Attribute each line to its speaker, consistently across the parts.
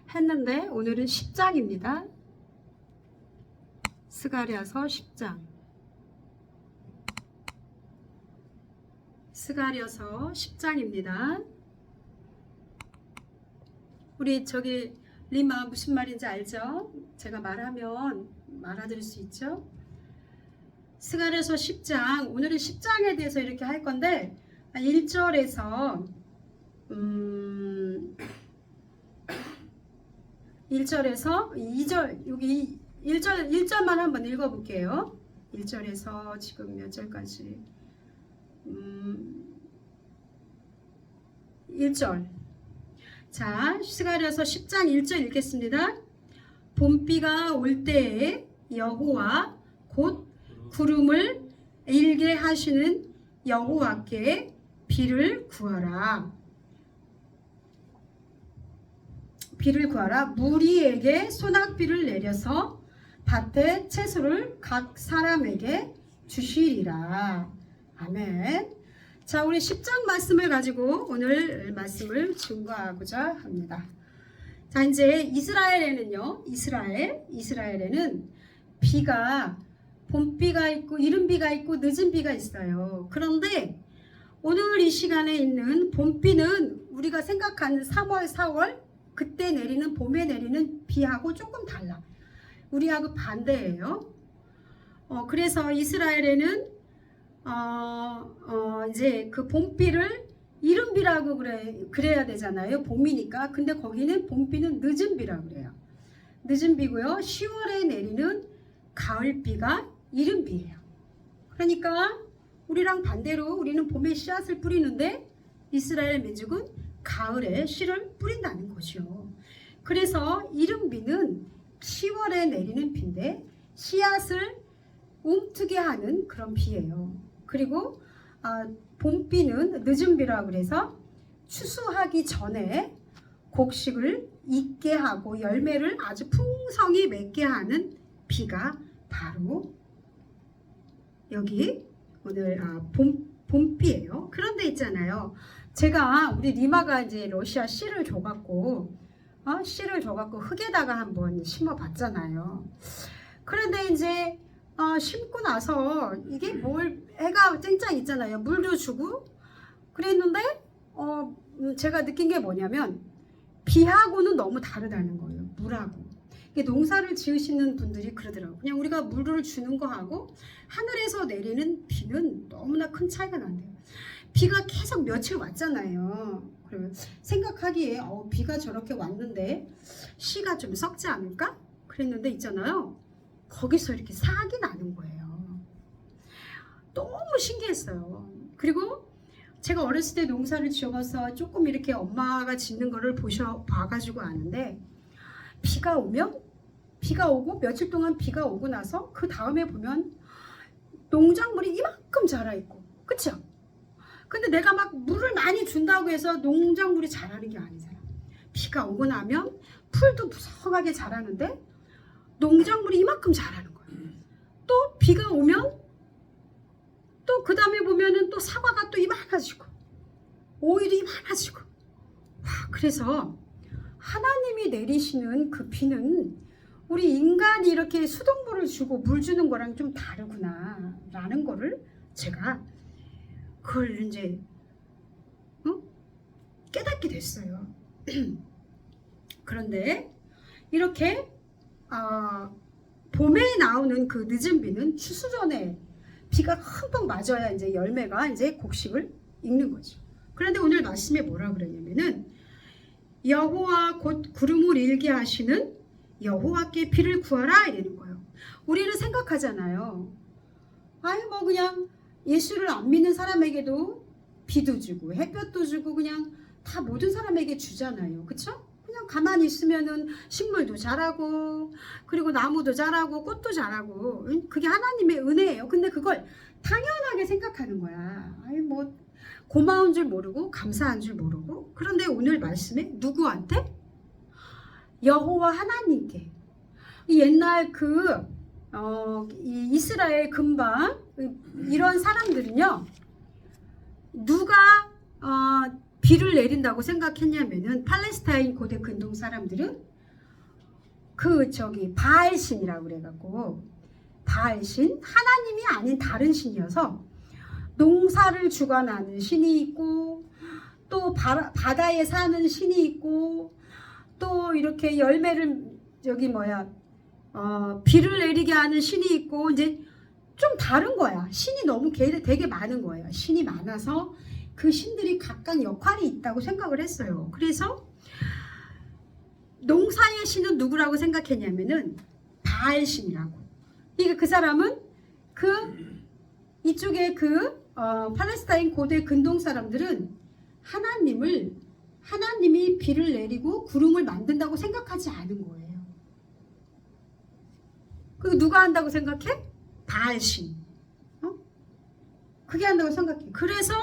Speaker 1: 했는데 오늘은 10장입니다. 스가랴서 10장. 스가랴서 10장입니다. 우리 저기 리마 무슨 말인지 알죠? 제가 말하면 알아들을 수 있죠? 스가랴서 10장, 오늘은 10장에 대해서 이렇게 할 건데 1절에서 1절에서 2절, 여기 1절만 한번 읽어볼게요. 1절에서 지금 몇 절까지? 1절. 자, 스가랴서 10장 1절 읽겠습니다. 봄비가 올 때에 여호와 곧 구름을 일게 하시는 여호와께 비를 구하라. 비를 구하라. 무리에게 소낙비를 내려서 밭의 채소를 각 사람에게 주시리라. 아멘. 자, 우리 10장 말씀을 가지고 오늘 말씀을 증거하고자 합니다. 자, 이제 이스라엘에는요, 이스라엘에는 비가 봄비가 있고 이른비가 있고 늦은비가 있어요. 그런데 오늘 이 시간에 있는 봄비는 우리가 생각하는 3월, 4월 그때 내리는 봄에 내리는 비하고 조금 달라. 우리하고 반대예요. 그래서 이스라엘에는 이제 그 봄비를 이른비라고 그래야 되잖아요. 봄이니까. 근데 거기는 봄비는 늦은비라고 그래요. 늦은비고요. 10월에 내리는 가을비가 이른비예요. 그러니까 우리랑 반대로 우리는 봄에 씨앗을 뿌리는데 이스라엘 민족은 가을에 씨를 뿌린다는 것이요. 그래서 이른비는 10월에 내리는 비인데 씨앗을 움트게 하는 그런 비예요. 그리고 봄비는 늦은비라고 그래서 추수하기 전에 곡식을 익게 하고 열매를 아주 풍성히 맺게 하는 비가 바로 여기 오늘 봄비예요. 그런데 있잖아요. 제가 우리 리마가 이제 러시아 씨를 줘갖고 흙에다가 한번 심어봤잖아요. 그런데 이제 심고 나서 이게 해가 쨍쨍 있잖아요. 물도 주고 그랬는데 제가 느낀 게 뭐냐면 비하고는 너무 다르다는 거예요. 물하고. 이게 농사를 지으시는 분들이 그러더라고요. 그냥 우리가 물을 주는 거하고 하늘에서 내리는 비는 너무나 큰 차이가 난대요. 비가 계속 며칠 왔잖아요. 그러면 생각하기에 비가 저렇게 왔는데 씨가 좀 썩지 않을까? 그랬는데 있잖아요. 거기서 이렇게 싹이 나는 거예요. 너무 신기했어요. 그리고 제가 어렸을 때 농사를 지어봐서 조금 이렇게 엄마가 짓는 거를 봐가지고 아는데 비가 오고 며칠 동안 비가 오고 나서 그 다음에 보면 농작물이 이만큼 자라있고, 그쵸? 근데 내가 막 물을 많이 준다고 해서 농작물이 자라는 게 아니잖아. 비가 오고 나면 풀도 무성하게 자라는데 농작물이 이만큼 자라는 거예요. 또 비가 오면 또 그 다음에 보면은 또 사과가 또 이만해지고 오이도 이만해지고. 그래서 하나님이 내리시는 그 비는 우리 인간이 이렇게 수돗물을 주고 물 주는 거랑 좀 다르구나 라는 거를 제가 그걸 이제 깨닫게 됐어요. 그런데 이렇게 봄에 나오는 그 늦은 비는 추수 전에 비가 흠뻑 맞아야 이제 열매가 이제 곡식을 익는 거죠. 그런데 오늘 말씀에 뭐라 그러냐면은 여호와 곧 구름을 일게 하시는 여호와께 비를 구하라 이러는 거예요. 우리는 생각하잖아요. 뭐 그냥 예수를 안 믿는 사람에게도 비도 주고 햇볕도 주고 그냥 다 모든 사람에게 주잖아요. 그쵸? 그냥 가만히 있으면은 식물도 자라고 그리고 나무도 자라고 꽃도 자라고 그게 하나님의 은혜예요. 근데 그걸 당연하게 생각하는 거야. 뭐 고마운 줄 모르고 감사한 줄 모르고. 그런데 오늘 말씀에 누구한테? 여호와 하나님께. 옛날 이 이스라엘 근방 이런 사람들은요 누가 비를 내린다고 생각했냐면은 팔레스타인 고대 근동 사람들은 바알신이라고 그래갖고, 바알신, 하나님이 아닌 다른 신이어서 농사를 주관하는 신이 있고, 또 바다에 사는 신이 있고, 또 이렇게 열매를 비를 내리게 하는 신이 있고, 이제 좀 다른 거야. 신이 너무 되게 많은 거예요. 신이 많아서 그 신들이 각각 역할이 있다고 생각을 했어요. 그래서 농사의 신은 누구라고 생각했냐면은 바알신이라고. 그러니까 그 사람은 이쪽에 팔레스타인 고대 근동 사람들은 하나님이 비를 내리고 구름을 만든다고 생각하지 않은 거예요. 그리고 누가 한다고 생각해? 바알신. 그게 한다고 생각해. 그래서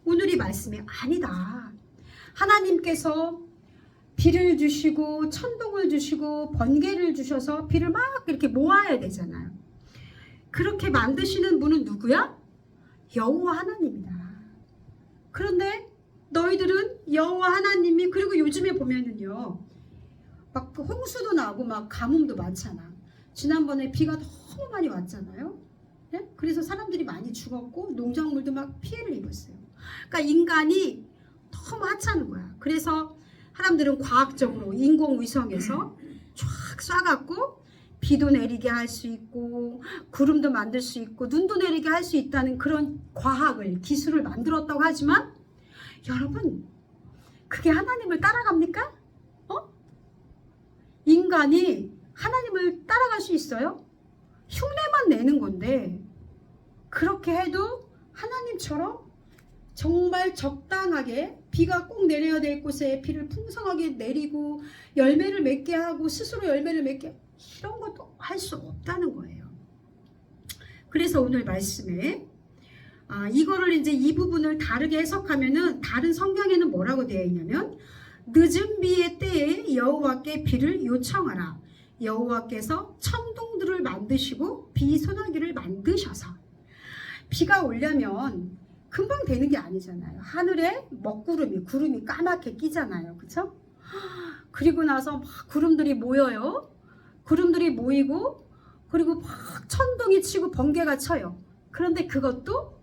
Speaker 1: 오늘 이 말씀이 아니다. 하나님께서 비를 주시고 천둥을 주시고 번개를 주셔서 비를 막 이렇게 모아야 되잖아요. 그렇게 만드시는 분은 누구야? 여호와 하나님이다. 그런데 너희들은 여호와 하나님이, 그리고 요즘에 보면은요, 막 홍수도 나고 막 가뭄도 많잖아. 지난번에 비가 너무 많이 왔잖아요. 네? 그래서 사람들이 많이 죽었고 농작물도 막 피해를 입었어요. 그러니까 인간이 너무 하찮은 거야. 그래서 사람들은 과학적으로 인공위성에서 쫙 쏴갖고 비도 내리게 할 수 있고 구름도 만들 수 있고 눈도 내리게 할 수 있다는 그런 기술을 만들었다고 하지만, 여러분, 그게 하나님을 따라갑니까? 인간이 하나님을 따라갈 수 있어요? 흉내만 내는 건데, 그렇게 해도 하나님처럼 정말 적당하게 비가 꼭 내려야 될 곳에 비를 풍성하게 내리고 열매를 맺게 하고 스스로 열매를 맺게, 이런 것도 할 수 없다는 거예요. 그래서 오늘 말씀에 이거를 이제 이 부분을 다르게 해석하면은, 다른 성경에는 뭐라고 되어 있냐면, 늦은 비의 때에 여호와께 비를 요청하라. 여호와께서 천둥들을 만드시고 비 소나기를 만드셔서. 비가 오려면 금방 되는 게 아니잖아요. 하늘에 구름이 까맣게 끼잖아요. 그쵸? 그리고 나서 막 구름들이 모여요. 구름들이 모이고, 그리고 막 천둥이 치고 번개가 쳐요. 그런데 그것도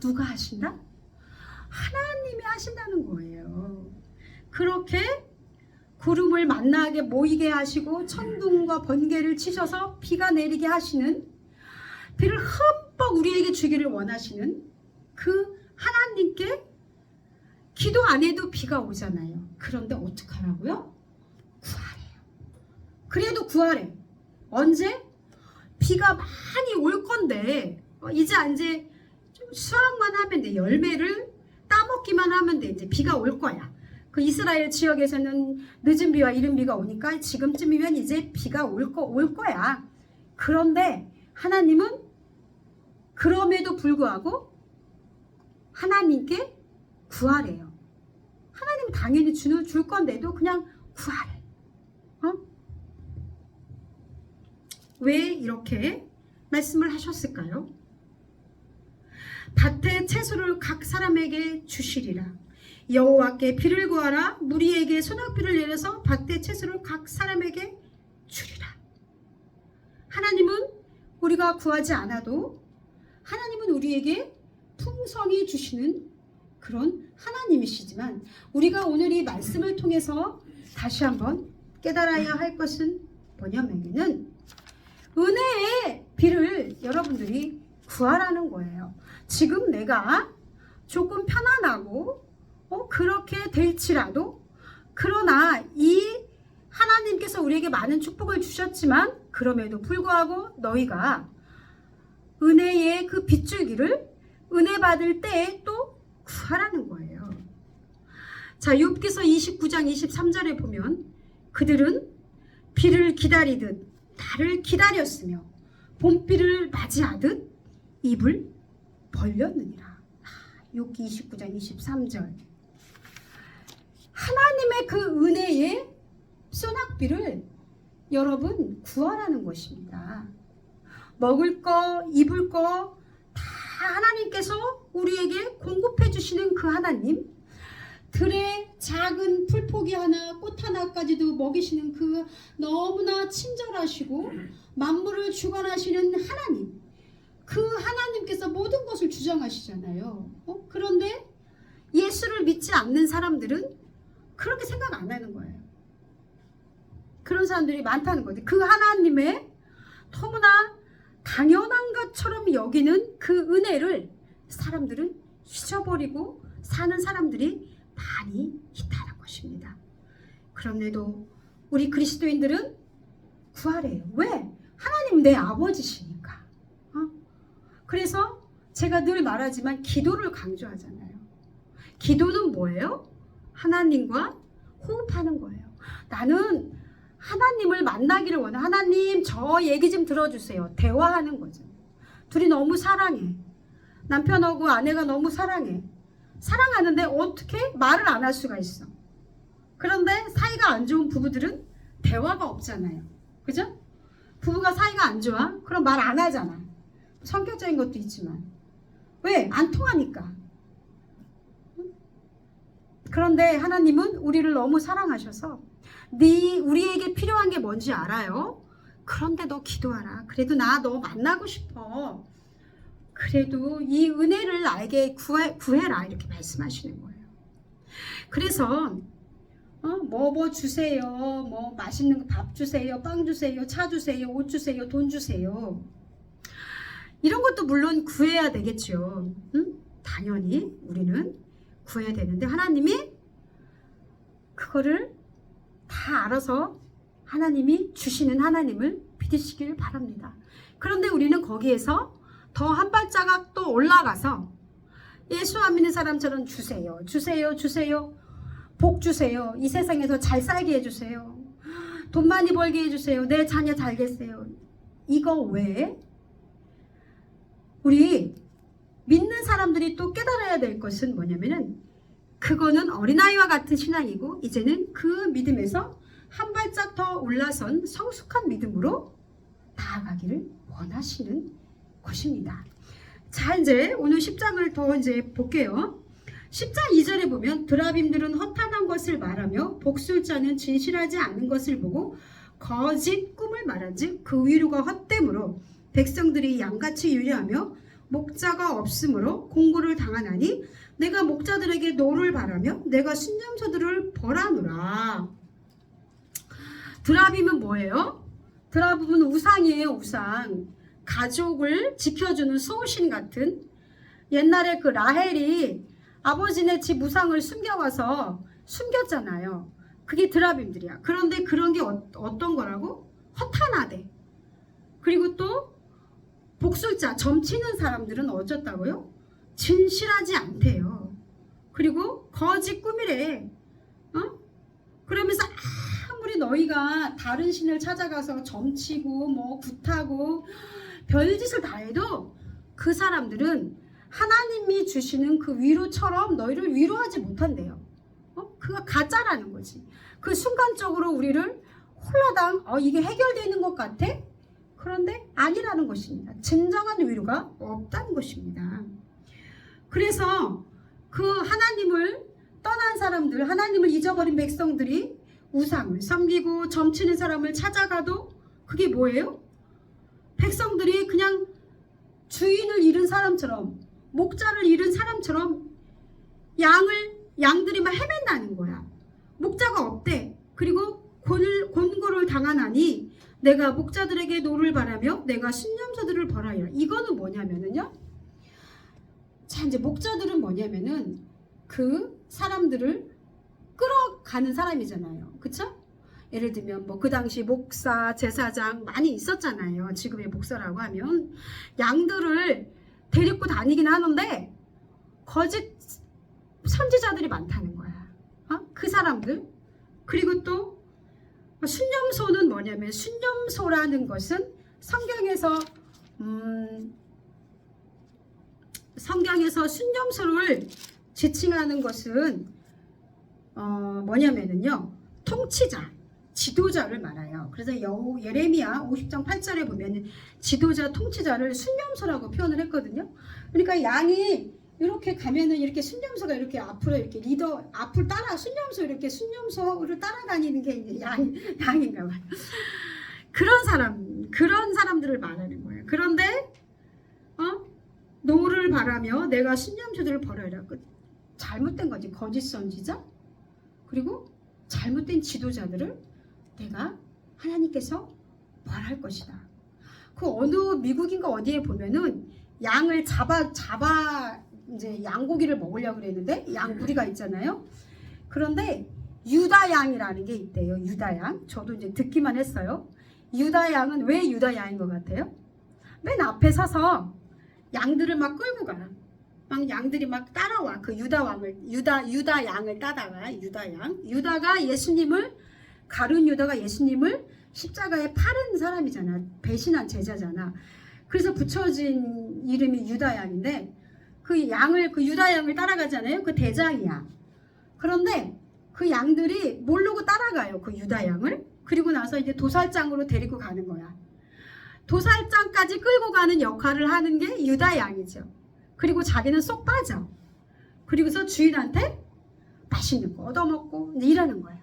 Speaker 1: 누가 하신다? 하나님이 하신다는 거예요. 그렇게 구름을 만나게 모이게 하시고 천둥과 번개를 치셔서 비가 내리게 하시는, 비를 흠뻑 우리에게 주기를 원하시는 그 하나님께 기도 안 해도 비가 오잖아요. 그런데 어떡하라고요? 구하래요. 그래도 구하래. 언제? 비가 많이 올 건데 이제 좀 수확만 하면 돼. 열매를 따먹기만 하면 돼. 이제 비가 올 거야. 그 이스라엘 지역에서는 늦은 비와 이른 비가 오니까 지금쯤이면 이제 비가 올 거야. 그런데 하나님은 그럼에도 불구하고 하나님께 구하래요. 하나님 당연히 줄 건데도 그냥 구하래. 왜 이렇게 말씀을 하셨을까요? 밭의 채소를 각 사람에게 주시리라. 여호와께 비를 구하라. 무리에게 소낙비를 내려서 밭의 채소를 각 사람에게 주리라. 하나님은 우리가 구하지 않아도 하나님은 우리에게 풍성히 주시는 그런 하나님이시지만, 우리가 오늘 이 말씀을 통해서 다시 한번 깨달아야 할 것은 뭐냐면은, 은혜의 비를 여러분들이 구하라는 거예요. 지금 내가 조금 편안하고 그렇게 될지라도, 그러나 이 하나님께서 우리에게 많은 축복을 주셨지만 그럼에도 불구하고 너희가 은혜의 그 빗줄기를 은혜 받을 때에 또 구하라는 거예요. 자, 욥기서 29장 23절에 보면, 그들은 비를 기다리듯 나를 기다렸으며 봄비를 맞이하듯 입을 벌렸느니라. 욥기 29장 23절. 하나님의 그 은혜의 소낙비를 여러분 구하라는 것입니다. 먹을 거, 입을 거 다 하나님께서 우리에게 공급해 주시는 그 하나님, 들에 작은 풀포기 하나, 꽃 하나까지도 먹이시는 그 너무나 친절하시고 만물을 주관하시는 하나님, 그 하나님께서 모든 것을 주장하시잖아요. 그런데 예수를 믿지 않는 사람들은 그렇게 생각 안 하는 거예요. 그런 사람들이 많다는 거지. 그 하나님의 너무나 당연한 것처럼 여기는 그 은혜를 사람들은 잊어버리고 사는 사람들이 많이 있다는 것입니다. 그런데도 우리 그리스도인들은 구하래요. 왜? 하나님 내 아버지시니까. 그래서 제가 늘 말하지만 기도를 강조하잖아요. 기도는 뭐예요? 하나님과 호흡하는 거예요. 나는 하나님을 만나기를 원해. 하나님 저 얘기 좀 들어주세요. 대화하는 거죠. 둘이 너무 사랑해. 남편하고 아내가 너무 사랑해. 사랑하는데 어떻게 말을 안 할 수가 있어. 그런데 사이가 안 좋은 부부들은 대화가 없잖아요. 그죠? 부부가 사이가 안 좋아? 그럼 말 안 하잖아. 성격적인 것도 있지만. 왜? 안 통하니까. 그런데 하나님은 우리를 너무 사랑하셔서 우리에게 필요한 게 뭔지 알아요. 그런데 너 기도하라. 그래도 나 너 만나고 싶어. 그래도 이 은혜를 나에게 구해라. 이렇게 말씀하시는 거예요. 그래서 뭐 주세요. 뭐 맛있는 밥 주세요. 빵 주세요. 차 주세요. 옷 주세요. 돈 주세요. 이런 것도 물론 구해야 되겠죠. 당연히 우리는 구해야 되는데 하나님이 그거를 다 알아서 하나님이 주시는 하나님을 믿으시길 바랍니다. 그런데 우리는 거기에서 더 한 발자국 또 올라가서 예수 안 믿는 사람처럼 주세요. 주세요. 주세요. 복 주세요. 이 세상에서 잘 살게 해주세요. 돈 많이 벌게 해주세요. 내 자녀 잘 계세요. 이거 외에 우리 믿는 사람들이 또 깨달아야 될 것은 뭐냐면은 그거는 어린아이와 같은 신앙이고 이제는 그 믿음에서 한 발짝 더 올라선 성숙한 믿음으로 나아가기를 원하시는 것입니다. 자, 이제 오늘 10장을 더 이제 볼게요. 10장 2절에 보면 드라빔들은 허탄한 것을 말하며 복술자는 진실하지 않은 것을 보고 거짓 꿈을 말한즉 그 위로가 헛됨으로 백성들이 양같이 유리하며 목자가 없으므로 공고를 당하나니 내가 목자들에게 노를 바라며 내가 순념소들을 벌하노라. 드라빔은 뭐예요? 드라빔은 우상이에요. 우상. 가족을 지켜주는 수호신 같은. 옛날에 그 라헬이 아버지네 집 우상을 숨겨와서 숨겼잖아요. 그게 드라빔들이야. 그런데 그런 게 어떤 거라고? 허탄하대. 그리고 또 복술자, 점치는 사람들은 어쩌다고요? 진실하지 않대요. 그리고 거짓 꿈이래. 그러면서 아무리 너희가 다른 신을 찾아가서 점치고 뭐 굿하고 별짓을 다 해도 그 사람들은 하나님이 주시는 그 위로처럼 너희를 위로하지 못한대요. 그거 가짜라는 거지. 그 순간적으로 우리를 홀라당 이게 해결되는 것 같아? 그런데 아니라는 것입니다. 진정한 위로가 없다는 것입니다. 그래서 그 하나님을 떠난 사람들, 하나님을 잊어버린 백성들이 우상을 섬기고 점치는 사람을 찾아가도 그게 뭐예요? 백성들이 그냥 주인을 잃은 사람처럼, 목자를 잃은 사람처럼 양들이 막 헤맨다는 거야. 목자가 없대. 그리고 곤고를 당하나니 내가 목자들에게 노를 바라며 내가 순념소들을 벌하리라. 이거는 뭐냐면은요. 자, 이제 목자들은 뭐냐면은 그 사람들을 끌어가는 사람이잖아요. 그쵸? 예를 들면 뭐 그 당시 목사, 제사장 많이 있었잖아요. 지금의 목사라고 하면 양들을 데리고 다니긴 하는데 거짓 선지자들이 많다는 거야. 그 사람들. 그리고 또 순념소는 뭐냐면 순념소라는 것은 성경에서 순념소를 지칭하는 것은 뭐냐면은요, 통치자, 지도자를 말해요. 그래서 예레미야 50장 8절에 보면 지도자, 통치자를 순념소라고 표현을 했거든요. 그러니까 양이 이렇게 가면은 이렇게 순념소가 이렇게 앞으로 이렇게 리더 앞을 따라 순념소를 따라다니는 게 이제 양인가 봐요. 그런 사람들을 말하는 거예요. 그런데 노를 바라며 내가 순념소들을 벌여라. 잘못된 거지. 거짓 선지자 그리고 잘못된 지도자들을 내가 하나님께서 벌할 것이다. 그 어느 미국인가 어디에 보면은 양을 잡아 이제 양고기를 먹으려고 그랬는데 양부리가 있잖아요. 그런데 유다 양이라는 게 있대요. 유다 양. 저도 이제 듣기만 했어요. 유다 양은 왜 유다 양인 것 같아요? 맨 앞에 서서 양들을 막 끌고 가. 막 양들이 막 따라와. 그 유다 양을 따다가 유다가 가룟 유다가 예수님을 십자가에 팔은 사람이잖아. 배신한 제자잖아. 그래서 붙여진 이름이 유다 양인데 그 유다 양을 따라가잖아요. 그 대장이야. 그런데 그 양들이 모르고 따라가요. 그 유다 양을. 그리고 나서 이제 도살장으로 데리고 가는 거야. 도살장까지 끌고 가는 역할을 하는 게 유다 양이죠. 그리고 자기는 쏙 빠져. 그리고서 주인한테 맛있는 거 얻어먹고 이러는 거야.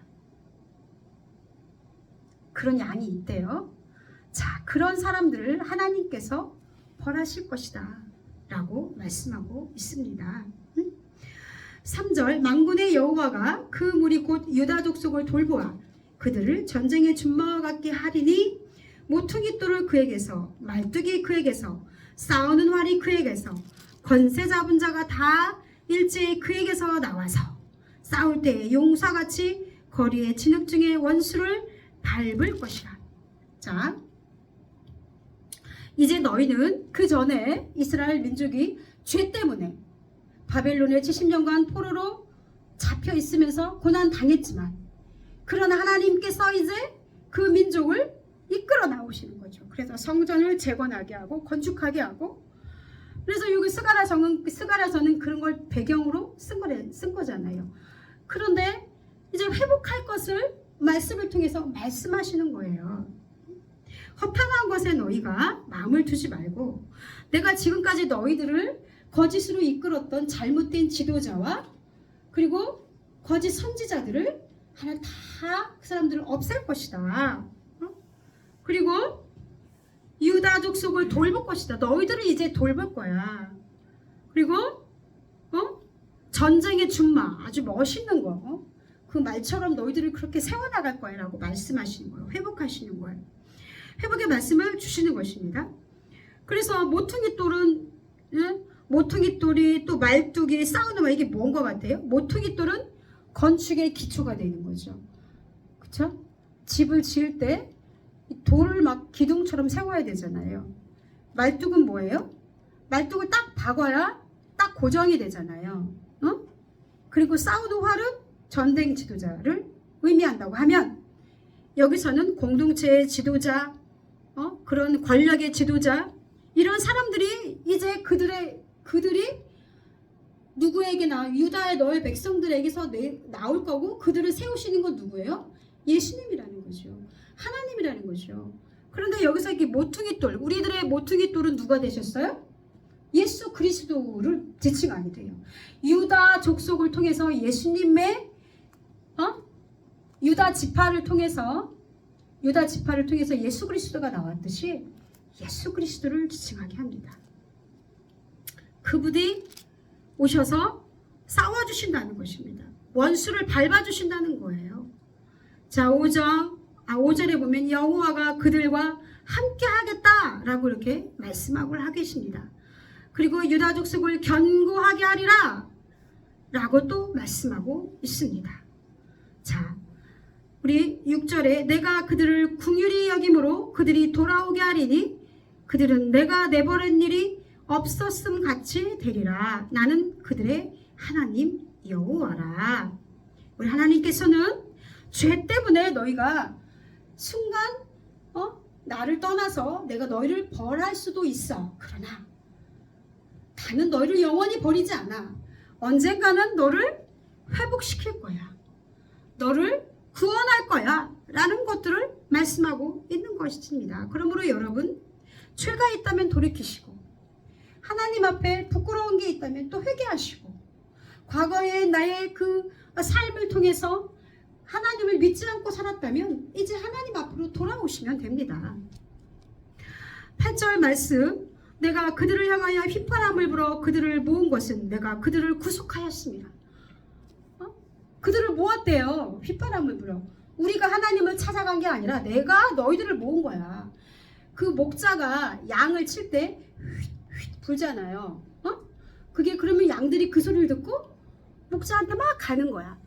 Speaker 1: 그런 양이 있대요. 자, 그런 사람들을 하나님께서 벌하실 것이다 라고 말씀하고 있습니다. 3절 만군의 여호와가 그 무리 곧 유다 족속을 돌보아 그들을 전쟁의 준마와 같게 하리니 모퉁이 돌을 그에게서 말뚝이 그에게서 싸우는 활이 그에게서 권세 잡은 자가 다 일제히 그에게서 나와서 싸울 때에 용사같이 거리의 진흙 중에 원수를 밟을 것이라. 자, 이제 너희는 그 전에 이스라엘 민족이 죄 때문에 바벨론의 70년간 포로로 잡혀 있으면서 고난 당했지만 그러나 하나님께서 이제 그 민족을 이끌어 나오시는 거죠. 그래서 성전을 재건하게 하고 건축하게 하고 그래서 여기 스가랴서는 그런 걸 배경으로 쓴 거잖아요. 그런데 이제 회복할 것을 말씀을 통해서 말씀하시는 거예요. 허탄한 것에 너희가 마음을 두지 말고 내가 지금까지 너희들을 거짓으로 이끌었던 잘못된 지도자와 그리고 거짓 선지자들을 하나 다 그 사람들을 없앨 것이다. 그리고 유다 족속을 돌볼 것이다. 너희들을 이제 돌볼 거야. 그리고 전쟁의 준마 아주 멋있는 거. 그 말처럼 너희들을 그렇게 세워나갈 거야 라고 말씀하시는 거예요. 회복하시는 거예요. 회복의 말씀을 주시는 것입니다. 그래서 모퉁이 돌이 또 말뚝이 싸우는 거 이게 뭔 것 같아요? 모퉁이 돌은 건축의 기초가 되는 거죠. 그쵸? 집을 지을 때 돌을 막 기둥처럼 세워야 되잖아요. 말뚝은 뭐예요? 말뚝을 딱 박아야 딱 고정이 되잖아요. 그리고 싸우는 활은 전쟁 지도자를 의미한다고 하면 여기서는 공동체의 지도자, 그런 권력의 지도자 이런 사람들이 이제 그들이 누구에게나 유다의 너의 백성들에게서 나올 거고 그들을 세우시는 건 누구예요? 예수님이라는 거죠. 하나님이라는 거죠. 그런데 여기서 이렇게 모퉁이돌, 우리들의 모퉁이돌은 누가 되셨어요? 예수 그리스도를 지칭하게 돼요. 유다 족속을 통해서 예수님의 유다 지파를 통해서 예수 그리스도가 나왔듯이 예수 그리스도를 지칭하게 합니다. 그분이 오셔서 싸워주신다는 것입니다. 원수를 밟아주신다는 거예요. 자, 5절에 보면 여호와가 그들과 함께 하겠다라고 이렇게 말씀하고 계십니다. 그리고 유다 족속을 견고하게 하리라 라고 또 말씀하고 있습니다. 자, 우리 6절에 내가 그들을 긍휼히 여김으로 그들이 돌아오게 하리니 그들은 내가 내버린 일이 없었음 같이 되리라. 나는 그들의 하나님 여호와라. 우리 하나님께서는 죄 때문에 너희가 순간 나를 떠나서 내가 너희를 벌할 수도 있어. 그러나 나는 너희를 영원히 버리지 않아. 언젠가는 너를 회복시킬 거야. 너를 구원할 거야. 라는 것들을 말씀하고 있는 것입니다. 그러므로 여러분, 죄가 있다면 돌이키시고 하나님 앞에 부끄러운 게 있다면 또 회개하시고, 과거의 나의 그 삶을 통해서 하나님을 믿지 않고 살았다면 이제 하나님 앞으로 돌아오시면 됩니다. 8절 말씀, 내가 그들을 향하여 휘파람을 불어 그들을 모은 것은 내가 그들을 구속하였습니다. 그들을 모았대요. 휘파람을 불어. 우리가 하나님을 찾아간 게 아니라 내가 너희들을 모은 거야. 그 목자가 양을 칠 때 휘휘 불잖아요. 그게 그러면 양들이 그 소리를 듣고 목자한테 막 가는 거야.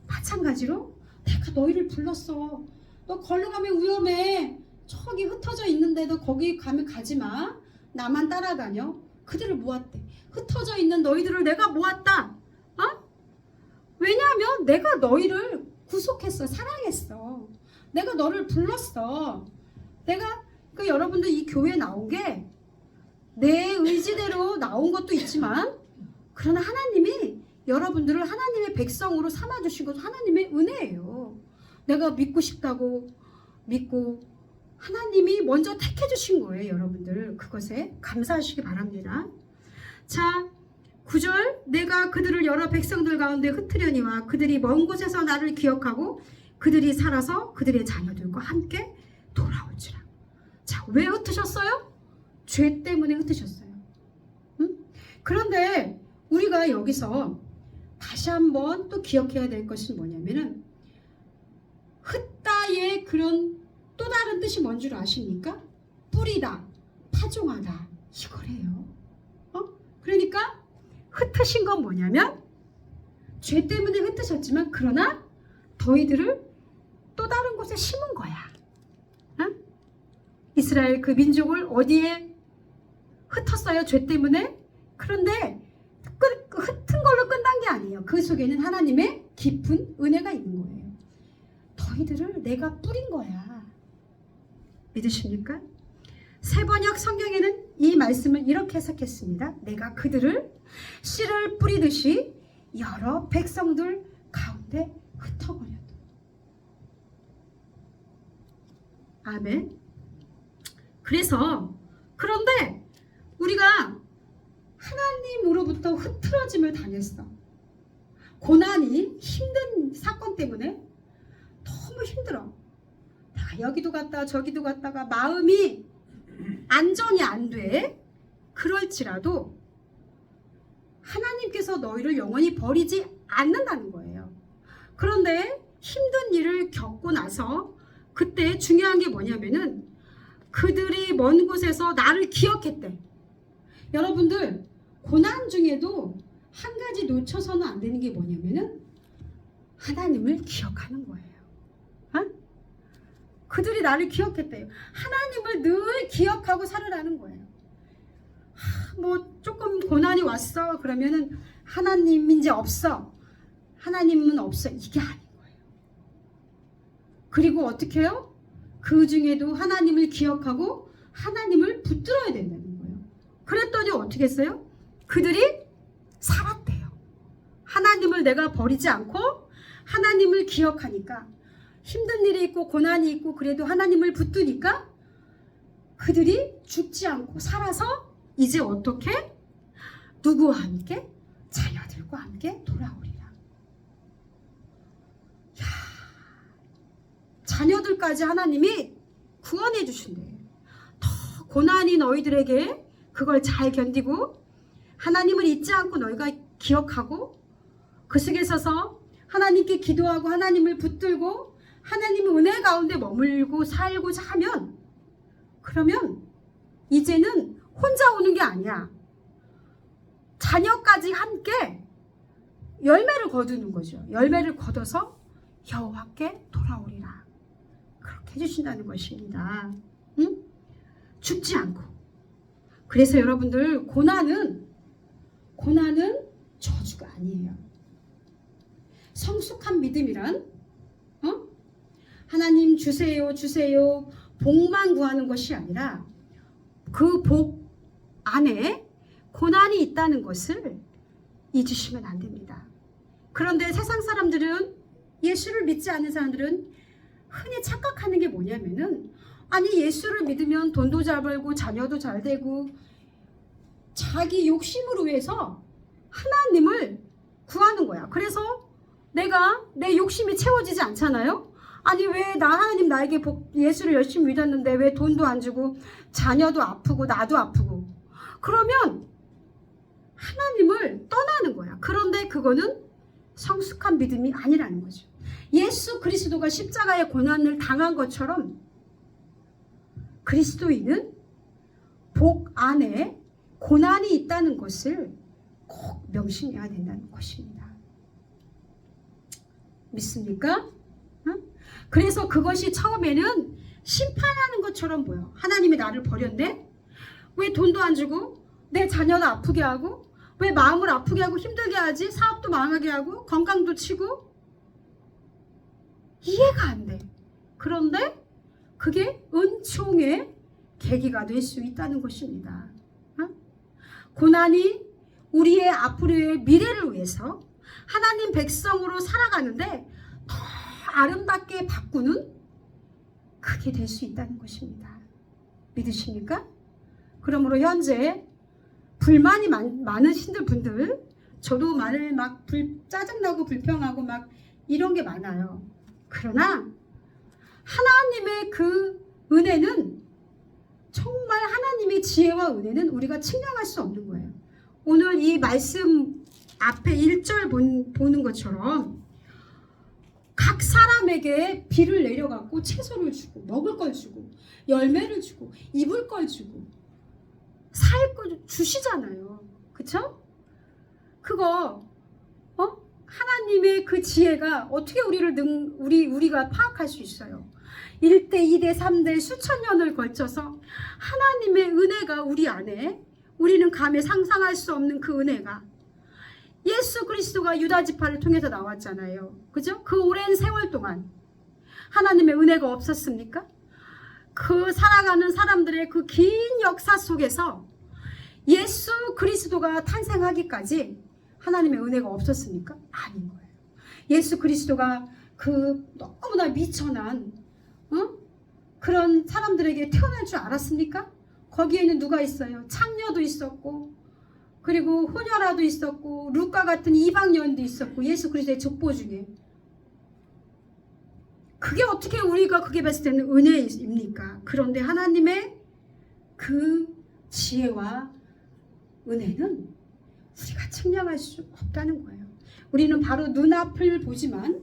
Speaker 1: 마찬가지로 내가 너희를 불렀어. 너 걸로 가면 위험해. 저기 흩어져 있는데 너 거기 가면 가지 마. 나만 따라다녀. 그들을 모았대. 흩어져 있는 너희들을 내가 모았다. 왜냐하면 내가 너희를 구속했어. 사랑했어. 내가 너를 불렀어. 내가 여러분들 이 교회에 나온 게 내 의지대로 나온 것도 있지만, 그러나 하나님이 여러분들을 하나님의 백성으로 삼아주신 것도 하나님의 은혜예요. 내가 믿고 싶다고 믿고 하나님이 먼저 택해 주신 거예요. 여러분들 그것에 감사하시기 바랍니다. 자, 9절, 내가 그들을 여러 백성들 가운데 흩으려니와 그들이 먼 곳에서 나를 기억하고 그들이 살아서 그들의 자녀들과 함께 돌아올지라. 자, 왜 흩으셨어요? 죄 때문에 흩으셨어요. 응? 그런데 우리가 여기서 다시 한번 또 기억해야 될 것은 뭐냐면은, 흩다의 그런 또 다른 뜻이 뭔 줄 아십니까? 뿌리다, 파종하다, 이거래요. 그러니까 흩으신 건 뭐냐면, 죄 때문에 흩으셨지만 그러나 너희들을 또 다른 곳에 심은 거야. 이스라엘 그 민족을 어디에 흩었어요? 죄 때문에. 그런데 그 흩은 걸로 끝난 게 아니에요. 그 속에는 하나님의 깊은 은혜가 있는 거예요. 너희들을 내가 뿌린 거야. 믿으십니까? 새번역 성경에는 이 말씀을 이렇게 해석했습니다. 내가 그들을 씨를 뿌리듯이 여러 백성들 가운데 흩어버렸다. 아멘. 그런데 우리가 하나님으로부터 흐트러짐을 당했어. 고난이 힘든 사건 때문에 너무 힘들어. 내가 여기도 갔다가 저기도 갔다가 마음이 안정이 안 돼. 그럴지라도 하나님께서 너희를 영원히 버리지 않는다는 거예요. 그런데 힘든 일을 겪고 나서 그때 중요한 게 뭐냐면은, 그들이 먼 곳에서 나를 기억했대. 여러분들 고난 중에도 한 가지 놓쳐서는 안 되는 게 뭐냐면은 하나님을 기억하는 거예요. 그들이 나를 기억했대요. 하나님을 늘 기억하고 살으라는 거예요. 뭐 조금 고난이 왔어 그러면은 하나님 이제 없어. 하나님은 없어. 이게 아닌 거예요. 그리고 어떻게 해요? 그 중에도 하나님을 기억하고 하나님을 붙들어야 된다는 거예요. 그랬더니 어떻게 했어요? 그들이 살았대요. 하나님을 내가 버리지 않고 하나님을 기억하니까, 힘든 일이 있고 고난이 있고 그래도 하나님을 붙드니까 그들이 죽지 않고 살아서 이제 어떻게? 누구와 함께? 자녀들과 함께 돌아오리라. 자녀들까지 하나님이 구원해 주신대요. 더 고난이 너희들에게 그걸 잘 견디고 하나님을 잊지 않고 너희가 기억하고 그 속에 서서 하나님께 기도하고 하나님을 붙들고 하나님의 은혜 가운데 머물고 살고자 하면, 그러면 이제는 혼자 오는 게 아니야. 자녀까지 함께 열매를 거두는 거죠. 열매를 거둬서 여호와께 돌아오리라. 그렇게 해주신다는 것입니다. 응? 죽지 않고. 그래서 여러분들 고난은 저주가 아니에요. 성숙한 믿음이란 하나님 주세요 주세요 복만 구하는 것이 아니라 그 복 안에 고난이 있다는 것을 잊으시면 안 됩니다. 그런데 세상 사람들은, 예수를 믿지 않는 사람들은 흔히 착각하는 게 뭐냐면은, 아니 예수를 믿으면 돈도 잘 벌고 자녀도 잘 되고 자기 욕심으로 위해서 하나님을 구하는 거야. 그래서 내가 내 욕심이 채워지지 않잖아요. 아니 왜 하나님 나에게 예수를 열심히 믿었는데 왜 돈도 안 주고 자녀도 아프고 나도 아프고. 그러면 하나님을 떠나는 거야. 그런데 그거는 성숙한 믿음이 아니라는 거죠. 예수 그리스도가 십자가의 고난을 당한 것처럼 그리스도인은 복 안에 고난이 있다는 것을 꼭 명심해야 된다는 것입니다. 믿습니까? 응? 그래서 그것이 처음에는 심판하는 것처럼 보여. 하나님이 나를 버렸네? 왜 돈도 안 주고 내 자녀도 아프게 하고 왜 마음을 아프게 하고 힘들게 하지? 사업도 망하게 하고 건강도 치고. 이해가 안 돼. 그런데 그게 은총의 계기가 될 수 있다는 것입니다. 고난이 우리의 앞으로의 미래를 위해서 하나님 백성으로 살아가는데 더 아름답게 바꾸는 그게 될 수 있다는 것입니다. 믿으십니까? 그러므로 현재 불만이 많으신 분들, 저도 많은 막 짜증나고 불평하고 막 이런 게 많아요. 그러나 하나님의 그 은혜는 정말 하나님의 지혜와 은혜는 우리가 측량할 수 없는 거예요. 오늘 이 말씀 앞에 1절 보는 것처럼 각 사람에게 비를 내려갖고 채소를 주고 먹을 걸 주고 열매를 주고 입을 걸 주고 살 걸 주시잖아요. 그쵸? 그거 하나님의 그 지혜가 어떻게 우리가 파악할 수 있어요? 1대, 2대, 3대 수천 년을 걸쳐서 하나님의 은혜가 우리 안에 우리는 감히 상상할 수 없는 그 은혜가 예수 그리스도가 유다 지파를 통해서 나왔잖아요. 그죠? 그 오랜 세월 동안 하나님의 은혜가 없었습니까? 그 살아가는 사람들의 그 긴 역사 속에서 예수 그리스도가 탄생하기까지 하나님의 은혜가 없었습니까? 아닌 거예요. 예수 그리스도가 그 너무나 미천한 그런 사람들에게 태어날 줄 알았습니까? 거기에는 누가 있어요? 창녀도 있었고 그리고 호녀라도 있었고 루카 같은 이방 여인도 있었고 예수 그리스도의 족보 중에 그게 어떻게 우리가 그게 봤을 때는 은혜입니까? 그런데 하나님의 그 지혜와 은혜는 우리가 측량할 수 없다는 거예요. 우리는 바로 눈앞을 보지만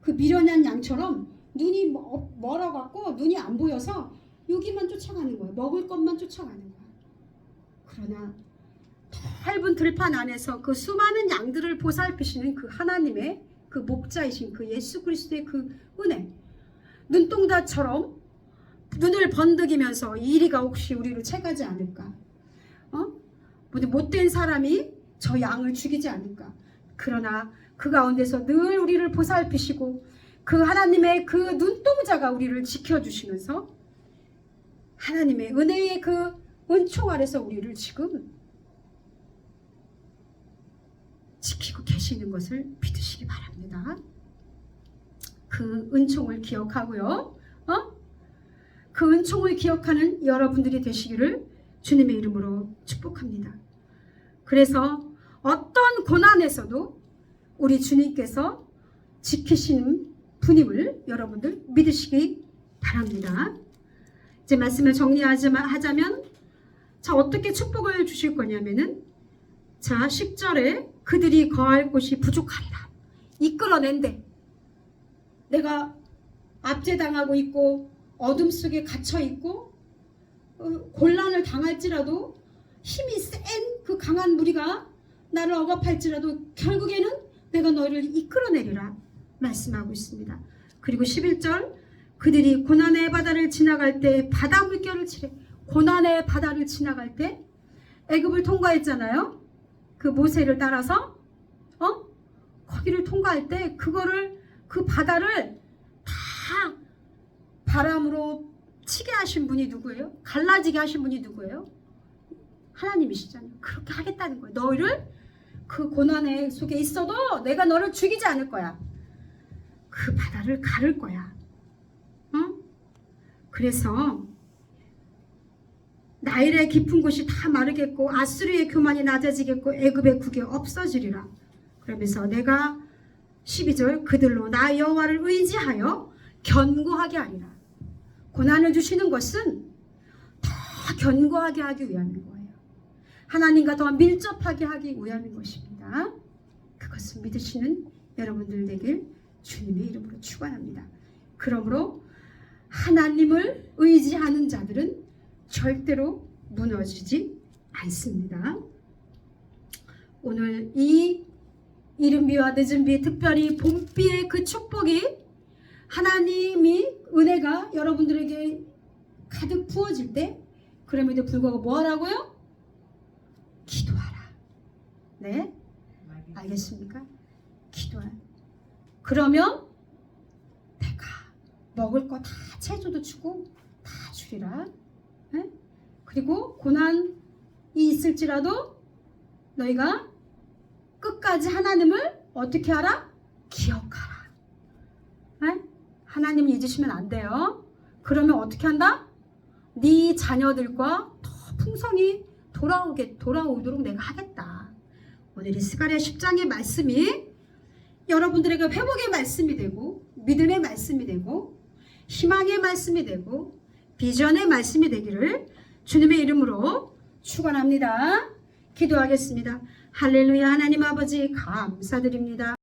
Speaker 1: 그 미련한 양처럼 눈이 멀어갖고 눈이 안 보여서 여기만 쫓아가는 거예요. 먹을 것만 쫓아가는 거예요. 그러나 넓은 들판 안에서 그 수많은 양들을 보살피시는 그 하나님의 그 목자이신 그 예수 그리스도의 그 은혜, 눈동자처럼 눈을 번득이면서 이리가 혹시 우리를 채가지 않을까? 못된 사람이 저 양을 죽이지 않을까? 그러나 그 가운데서 늘 우리를 보살피시고 그 하나님의 그 눈동자가 우리를 지켜주시면서 하나님의 은혜의 그 은총 아래서 우리를 지금 지키고 계시는 것을 믿으시기 바랍니다. 그 은총을 기억하고요. 그 은총을 기억하는 여러분들이 되시기를 주님의 이름으로 축복합니다. 그래서 어떤 고난에서도 우리 주님께서 지키시는 분임을 여러분들 믿으시기 바랍니다. 이제 말씀을 정리하자면 자 어떻게 축복을 주실 거냐면은 자 10절에 그들이 거할 곳이 부족하리라. 이끌어낸대. 내가 압제당하고 있고 어둠 속에 갇혀 있고 곤란을 당할지라도 힘이 센 그 강한 무리가 나를 억압할지라도 결국에는 내가 너를 이끌어내리라 말씀하고 있습니다. 그리고 11절 그들이 고난의 바다를 지나갈 때 바다 물결을 치래. 고난의 바다를 지나갈 때 애굽을 통과했잖아요. 그 모세를 따라서 거기를 통과할 때 그거를 그 바다를 다 바람으로 치게 하신 분이 누구예요? 갈라지게 하신 분이 누구예요? 하나님이시잖아요. 그렇게 하겠다는 거예요. 너희를 그 고난의 속에 있어도 내가 너를 죽이지 않을 거야. 그 바다를 가를 거야. 그래서 나 나일의 깊은 곳이 다 마르겠고 아수르의 교만이 낮아지겠고 애굽의 국이 없어지리라. 그러면서 내가 12절 그들로 나 여호와를 의지하여 견고하게 하리라. 고난을 주시는 것은 더 견고하게 하기 위함인 거예요. 하나님과 더 밀접하게 하기 위함인 것입니다. 그것을 믿으시는 여러분들 되길 주님의 이름으로 축원합니다. 그러므로 하나님을 의지하는 자들은 절대로 무너지지 않습니다. 오늘 이 이른비와 늦은비, 특별히 봄비의 그 축복이 하나님이 은혜가 여러분들에게 가득 부어질 때 그럼에도 불구하고 뭐 하라고요? 기도하라. 네? 알겠습니까? 기도하라. 그러면 내가 먹을 거 다 채소도 주고 다 주리라. 네? 그리고 고난이 있을지라도 너희가 끝까지 하나님을 어떻게 하라? 기억하라. 네? 하나님을 잊으시면 안 돼요. 그러면 어떻게 한다? 네 자녀들과 더 풍성이 돌아오도록 내가 하겠다. 오늘 이 스가랴 10장의 말씀이 여러분들에게 회복의 말씀이 되고 믿음의 말씀이 되고 희망의 말씀이 되고 비전의 말씀이 되기를 주님의 이름으로 축원합니다. 기도하겠습니다. 할렐루야. 하나님 아버지 감사드립니다.